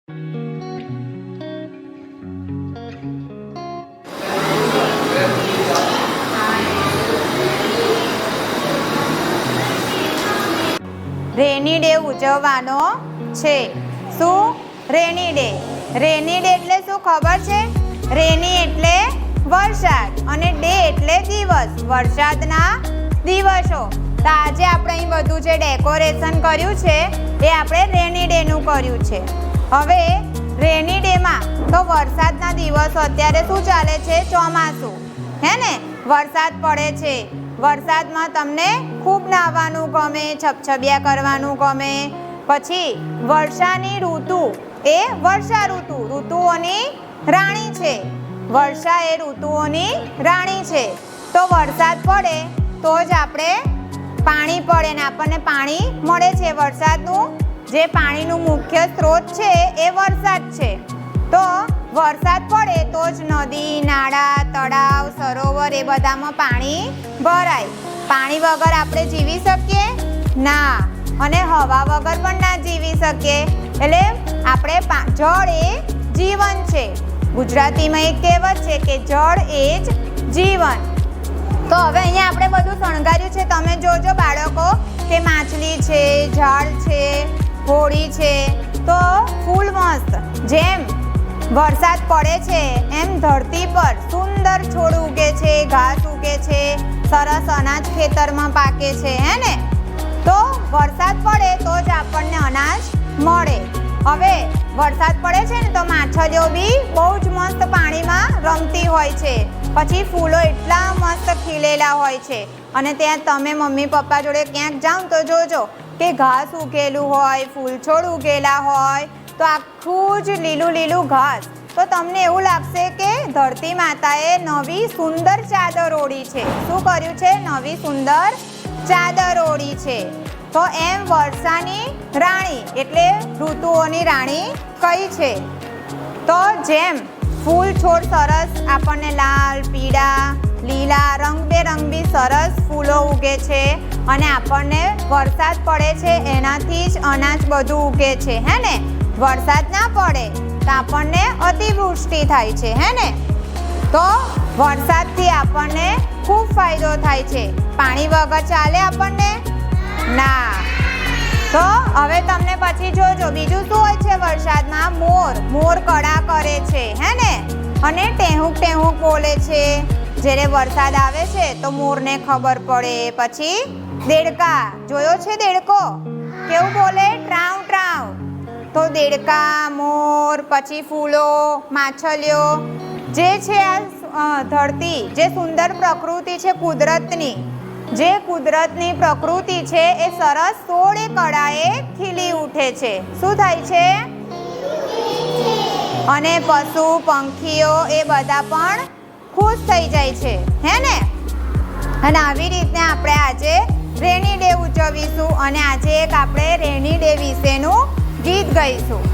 રેની day ઉજવવાનો છે. શું? રેની day. રેની day એટલે શું ખબર છે? રેની એટલે વરસાદ અને ડે એટલે દિવસ, વરસાદના દિવસો. તો આજે આપણે અહીં બધું જે ડેકોરેશન કર્યું છે એ આપણે રેની ડેનું કર્યું છે. હવે રેની ડેમાં તો વરસાદના દિવસો, અત્યારે શું ચાલે છે? ચોમાસું, હે ને? વરસાદ પડે છે. વરસાદમાં તમને ખૂબ નાહવાનું ગમે, છબછબિયા કરવાનું ગમે. પછી વર્ષાની ઋતુ એ વર્ષા ઋતુ ઋતુઓની રાણી છે. વર્ષા એ ઋતુઓની રાણી છે. તો વરસાદ પડે તો જ આપણે પાણી પડે ને આપણને પાણી મળે છે. વરસાદનું જે પાણીનું મુખ્ય સ્ત્રોત છે એ વરસાદ છે. તો વરસાદ પડે તો જ નદી, નાળા, તળાવ, સરોવર એ બધામાં પાણી ભરાય. પાણી વગર આપણે જીવી શકીએ? ના. અને હવા વગર પણ ના જીવી શકીએ. એટલે આપણે જળ એ જીવન છે. ગુજરાતીમાં એક કહેવત છે કે જળ એ જ જીવન. તો હવે અહીંયા આપણે બધું શણગાર્યું છે. તમે જોજો બાળકો કે માછલી છે, ઝાડ છે, હોળી છે. તો ફૂલ મસ્ત. જેમ વરસાદ પડે છે એમ ધરતી પર સુંદર છોડ ઉગે છે, ઘાસ ઉગે છે, સરસ અનાજ ખેતરમાં પાકે છે, હે ને? તો વરસાદ પડે તો જ આપણને અનાજ મળે. હવે વરસાદ પડે છે ને તો માછલીઓ બી બહુ જ મસ્ત પાણીમાં રમતી હોય છે. પછી ફૂલો એટલા મસ્ત ખીલેલા હોય છે. અને ત્યાં તમે મમ્મી પપ્પા જોડે ક્યાંક જાઓ તો જોજો કે ઘાસ ઉગેલું હોય, ફૂલ છોડ ઉગેલા હોય, તો આખું જ લીલું લીલું ઘાસ. તો તમને એવું લાગશે કે ધરતી માતાએ નવી સુંદર ચાદર ઓઢી છે. શું કર્યું છે? નવી સુંદર ચાદર ઓઢી છે. તો એમ વર્ષાની રાણી એટલે ઋતુઓની રાણી કઈ છે? તો જેમ ફૂલ છોડ સરસ આપણને લાલ, પીળા, લીલા, રંગબેરંગી સરસ ફૂલો ઉગે છે અને આપણને વરસાદ પડે છે એનાથી જ અનાજ બધું ઉગે છે, હે ને? વરસાદ ના પડે તો આપણને અતિવૃષ્ટિ થાય છે, હે ને? તો વરસાદથી આપણને ખૂબ ફાયદો થાય છે. પાણી વગર ચાલે આપણને? ના. તો હવે તમને પછી જોજો બીજું શું હોય છે વરસાદમાં? મોર. મોર કળા કરે છે, હે ને? અને ટેહુક ટેહુક બોલે છે. જ્યારે વરસાદ આવે છે તો મોરને ખબર પડે. પછી દેડકા. જોયો છે દેડકો? કેવું બોલે? ટ્રાઉ ટ્રાઉ. તો દેડકા, મોર, પછી ફૂલો, માછલીઓ જે છે આ ધરતી, જે સુંદર પ્રકૃતિ છે કુદરતની, જે કુદરતની પ્રકૃતિ છે એ સરસ 16 કળાએ ખીલી ઉઠે છે. શું થાય છે? અને પશુ પંખીઓ એ બધા પણ ખુશ થઈ જાય છે, હે ને? અને આવી રીતે આપણે આજે રેની ડે ઉજવીશું અને આજે એક આપણે રેની ડે વિશેનું ગીત ગાઈશું.